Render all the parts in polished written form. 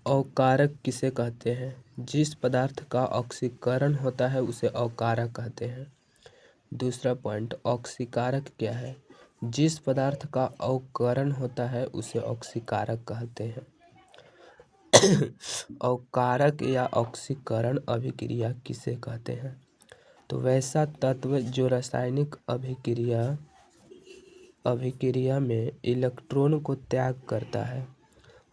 अवकारक किसे कहते हैं? जिस पदार्थ का ऑक्सीकरण होता है उसे अवकारक कहते हैं। दूसरा पॉइंट, ऑक्सीकारक क्या है? जिस पदार्थ का अवकरण होता है उसे ऑक्सीकारक कहते हैं। अवकारक या ऑक्सीकरण अभिक्रिया किसे कहते हैं? तो वैसा तत्व जो रासायनिक अभिक्रिया में इलेक्ट्रॉन को त्याग करता है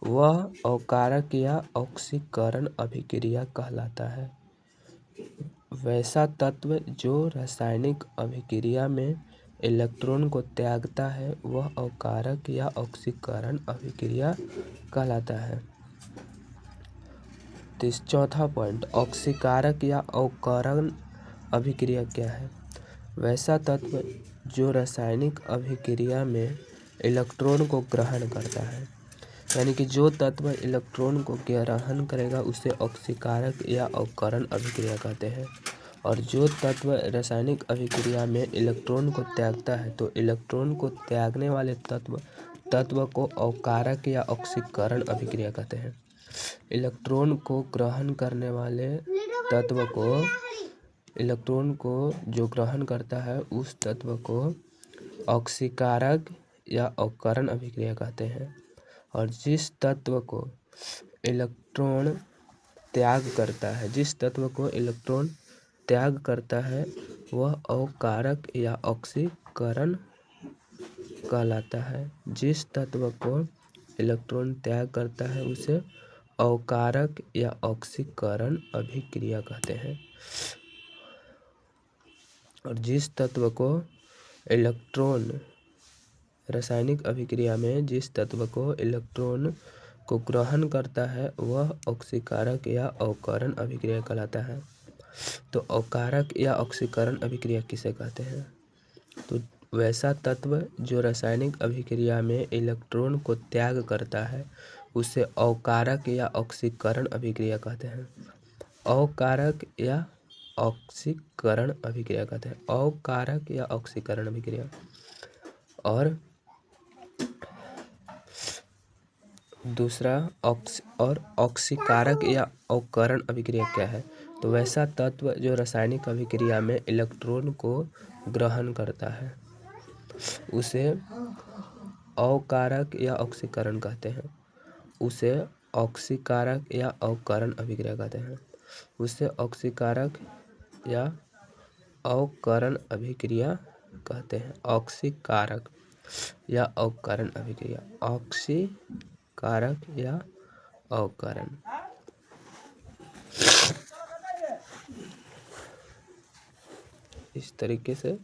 वह अवकारक या ऑक्सीकरण अभिक्रिया कहलाता है। वैसा तत्व जो रासायनिक अभिक्रिया में इलेक्ट्रॉन को त्यागता है वह अवकारक या ऑक्सीकरण अभिक्रिया कहलाता है। चौथा पॉइंट, ऑक्सीकारक या अवकरण अभिक्रिया क्या है? वैसा तत्व जो रासायनिक अभिक्रिया में इलेक्ट्रॉन को ग्रहण करता है, यानी कि जो तत्व इलेक्ट्रॉन को ग्रहण करेगा उसे ऑक्सीकारक या अवकरण अभिक्रिया कहते हैं। और जो तत्व रासायनिक अभिक्रिया में इलेक्ट्रॉन को त्यागता है तो इलेक्ट्रॉन को त्यागने वाले तत्व को अवकारक या ऑक्सीकरण अभिक्रिया कहते हैं। इलेक्ट्रॉन को ग्रहण करने वाले तत्व को, इलेक्ट्रॉन को जो ग्रहण करता है उस तत्व को ऑक्सीकारक या अवकरण अभिक्रिया कहते हैं। और जिस तत्व को इलेक्ट्रॉन त्याग करता है वह अवकारक या ऑक्सीकरण कहलाता है। जिस तत्व को इलेक्ट्रॉन त्याग करता है उसे अवकारक या ऑक्सीकरण अभिक्रिया कहते हैं। और जिस तत्व को इलेक्ट्रॉन रासायनिक अभिक्रिया में जिस तत्व को इलेक्ट्रॉन को ग्रहण करता है वह ऑक्सीकारक या अवकरण अभिक्रिया कहलाता है। तो अवकारक या ऑक्सीकरण अभिक्रिया किसे कहते हैं? तो वैसा तत्व जो रासायनिक अभिक्रिया में इलेक्ट्रॉन को त्याग करता है उसे अवकारक या ऑक्सीकरण अभिक्रिया कहते हैं। अवकारक या ऑक्सीकरण अभिक्रिया कहते हैं। अवकारक या ऑक्सीकरण अभिक्रिया। और दूसरा ऑक्सीकारक या अवकरण अभिक्रिया क्या है? तो वैसा तत्व जो रासायनिक अभिक्रिया में इलेक्ट्रॉन को ग्रहण करता है उसे अवकारक या ऑक्सीकरण कहते हैं। उसे ऑक्सीकारक या अवकरण अभिक्रिया कहते हैं। उसे ऑक्सीकारक या अवकरण अभिक्रिया कहते हैं। ऑक्सीकारक या अवकरण अभिक्रिया। ऑक्सीकारक या अवकरण। इस तरीके से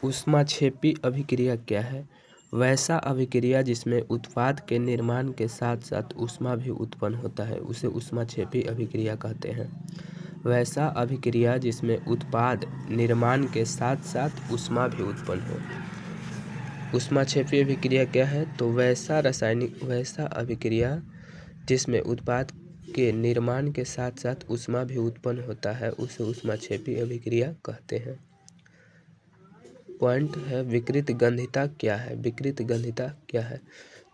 ऊष्माक्षेपी अभिक्रिया क्या है? वैसा अभिक्रिया जिसमें उत्पाद के निर्माण के साथ साथ ऊष्मा भी उत्पन्न होता है उसे ऊष्माक्षेपी अभिक्रिया कहते हैं। वैसा अभिक्रिया जिसमें उत्पाद निर्माण के साथ साथ ऊष्मा भी उत्पन्न हो। ऊष्माक्षेपी अभिक्रिया क्या है? तो वैसा अभिक्रिया जिसमें उत्पाद के निर्माण के साथ साथ ऊष्मा भी उत्पन्न होता है उसे ऊष्माक्षेपी अभिक्रिया कहते हैं। पॉइंट है, विकृत गंधिता क्या है? विकृत गंधिता क्या है?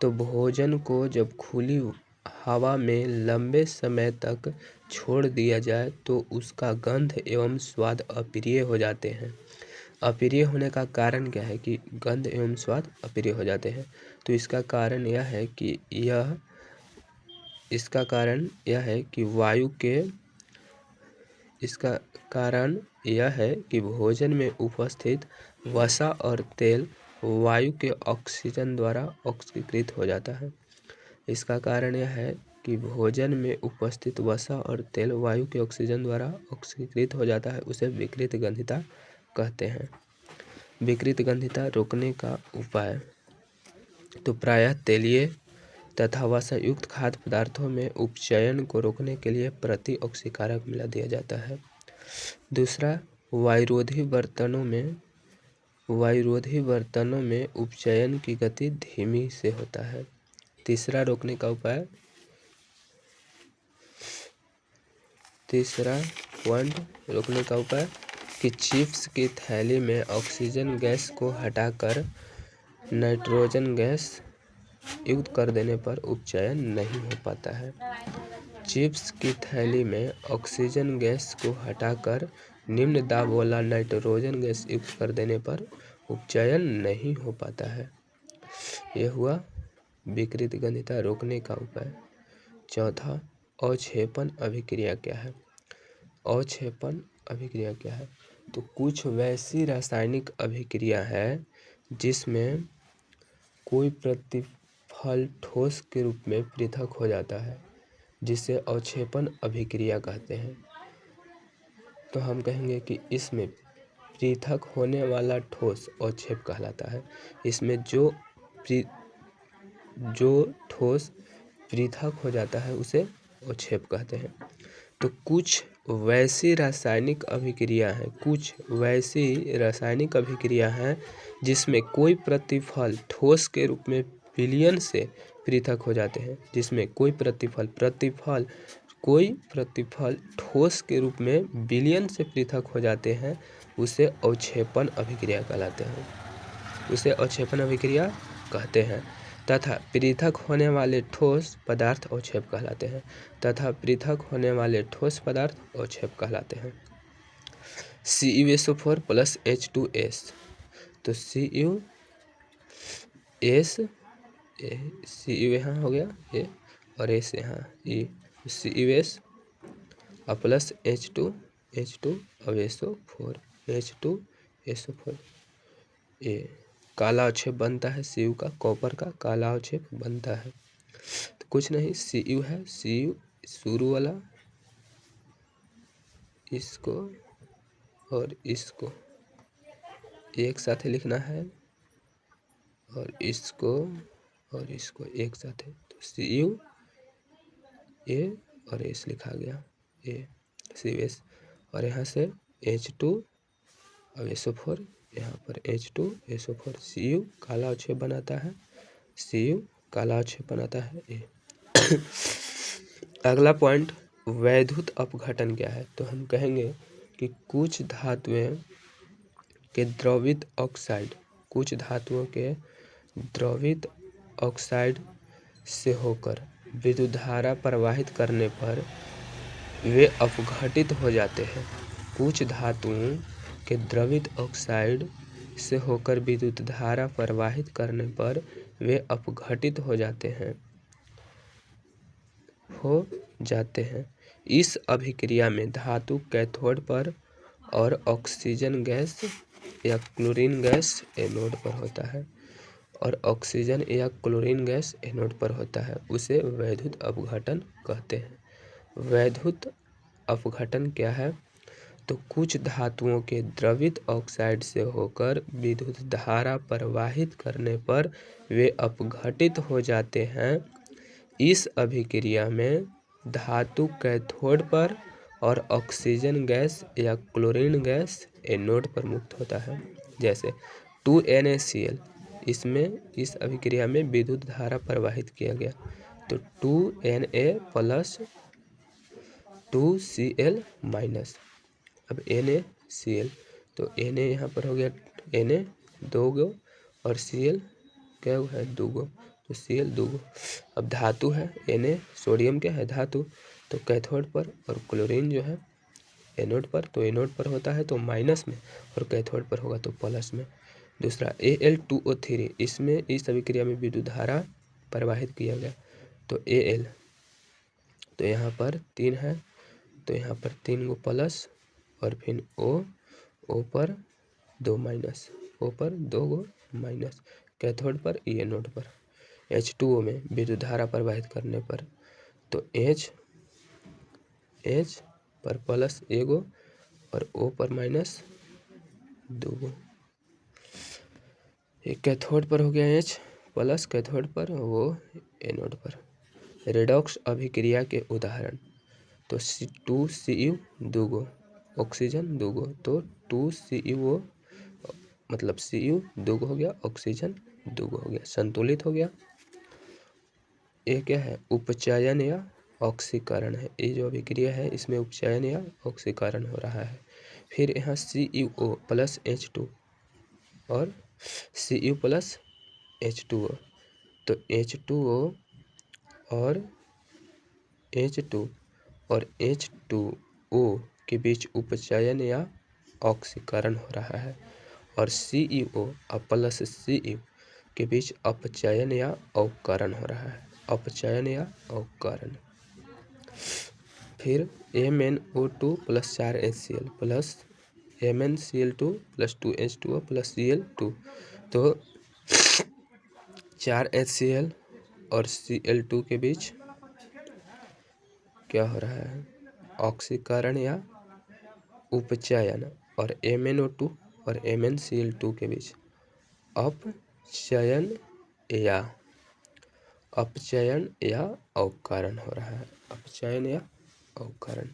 तो भोजन को जब खुली हवा में लंबे समय तक छोड़ दिया जाए तो उसका गंध एवं स्वाद अप्रिय हो जाते हैं। अप्रिय होने का कारण क्या है कि गंध एवं स्वाद अप्रिय हो जाते हैं? तो इसका कारण यह है कि भोजन में उपस्थित वसा और तेल वायु के ऑक्सीजन द्वारा ऑक्सीकृत हो जाता है। इसका कारण यह है कि भोजन में उपस्थित वसा और तेल वायु के ऑक्सीजन द्वारा ऑक्सीकृत हो जाता है। उसे विकृत गंधिता कहते हैं। विकृत गंधिता रोकने का उपाय, तो प्रायः तेलीय तथा वसायुक्त खाद्य पदार्थों में उपचयन को रोकने के लिए प्रति ऑक्सीकारक मिला दिया जाता है। दूसरा, वायुरोधी बर्तनों में उपचयन की गति धीमी से होता है। तीसरा पॉइंट रोकने का उपाय, कि चिप्स की थैली में ऑक्सीजन गैस को हटाकर नाइट्रोजन गैस युक्त कर देने पर उपचयन नहीं हो पाता है। चिप्स की थैली में ऑक्सीजन गैस को हटाकर निम्न दाब वाला नाइट्रोजन गैस युक्त कर देने पर उपचयन नहीं हो पाता है। यह हुआ विकृत गंधिता रोकने का उपाय। चौथा, अवक्षेपण अभिक्रिया क्या है? अवक्षेपण अभिक्रिया क्या है? तो कुछ वैसी रासायनिक अभिक्रिया है जिसमें कोई प्रतिफल ठोस के रूप में पृथक हो जाता है, जिसे अवक्षेपण अभिक्रिया कहते हैं। तो हम कहेंगे कि इसमें पृथक होने वाला ठोस अवक्षेप कहलाता है। इसमें जो ठोस पृथक हो जाता है उसे अवक्षेप कहते हैं। तो कुछ वैसी रासायनिक अभिक्रिया हैं जिसमें कोई प्रतिफल ठोस के रूप में विलयन से पृथक हो जाते हैं। जिसमें कोई प्रतिफल ठोस के रूप में विलयन से पृथक हो जाते हैं, उसे अवक्षेपण अभिक्रिया कहते हैं। तथा पृथक होने वाले ठोस पदार्थ अवक्षेप कहलाते हैं। CuSO4 plus H2S। तो Cu यहाँ हो गया ये और S यहाँ ये CuS और प्लस H2 अब H2SO4 ये काला अवक्षेप बनता है। Cu का कॉपर का काला अवक्षेप बनता है। तो कुछ नहीं, Cu है, Cu शुरू वाला, इसको और इसको एक साथ लिखना है और इसको एक साथ है। तो Cu A और S लिखा गया, ये CuS और यहाँ से H2 अब SO4, यहाँ पर H2SO4। Cu काला अवक्षेप बनाता है ये। अगला पॉइंट, वैद्युत अपघटन क्या है? तो हम कहेंगे कि कुछ धातुओं के द्रवित ऑक्साइड से होकर विद्युत धारा प्रवाहित करने पर वे अपघटित हो जाते हैं। कुछ धातुओं के द्रवित ऑक्साइड से होकर विद्युत धारा प्रवाहित करने पर वे अपघटित हो जाते हैं। इस अभिक्रिया में धातु कैथोड पर और ऑक्सीजन गैस या क्लोरीन गैस एनोड पर होता है। उसे वैद्युत अपघटन कहते हैं। वैद्युत अपघटन क्या है? तो कुछ धातुओं के द्रवित ऑक्साइड से होकर विद्युत धारा प्रवाहित करने पर वे अपघटित हो जाते हैं। इस अभिक्रिया में धातु कैथोड पर और ऑक्सीजन गैस या क्लोरीन गैस एनोड पर मुक्त होता है। जैसे 2NaCl, इस अभिक्रिया में विद्युत धारा प्रवाहित किया गया तो 2Na प्लस 2Cl माइनस। अब NaCl, तो Na यहाँ पर हो गया Na 2 गो और Cl क्या हुआ है 2 गो, तो Cl 2 गो। अब धातु है Na, सोडियम क्या है धातु, तो कैथोड पर और क्लोरीन जो है एनोड पर, तो एनोड पर होता है तो माइनस में और कैथोड पर होगा तो प्लस में। दूसरा Al2O3, इस अभिक्रिया में विद्युत धारा प्रवाहित किया गया तो Al, तो यहाँ पर 3 है तो यहाँ पर 3 गो प्लस और फिर O पर 2 माइनस, O पर 2 गो माइनस, कैथोड पर एनोड पर। H2O में विद्युत धारा प्रवाहित करने पर तो H पर प्लस 1 गो और O पर माइनस 2 गो। एक कैथोड पर हो गया H प्लस, कैथोड पर वो एनोड पर। रेडॉक्स अभिक्रिया के उदाहरण, तो 2Cu 2 गो, ऑक्सीजन 2 गो, तो 2CuO मतलब Cu 2 गो हो गया, ऑक्सीजन 2 गो हो गया, संतुलित हो गया। ये क्या है? उपचयन या ऑक्सीकरण है। ये जो अभिक्रिया है इसमें उपचयन या ऑक्सीकरण हो रहा है। फिर यहाँ CuO प्लस H2 और Cu प्लस H2O, तो H2O और H2 और H2O के बीच उपचयन या ऑक्सीकरण हो रहा है, और CuO और प्लस Cu के बीच अपचयन या अवकरण हो रहा है, अपचयन या अवकरण। फिर MnO2 plus 4HCl plus MnCl2 plus 2H2O plus Cl2, तो 4HCl और Cl2 के बीच क्या हो रहा है, ऑक्सीकरण या उपचयन, और MnO2 और MnCl2 के बीच अपचयन या अवकरण हो रहा है, अपचयन या अवकरण।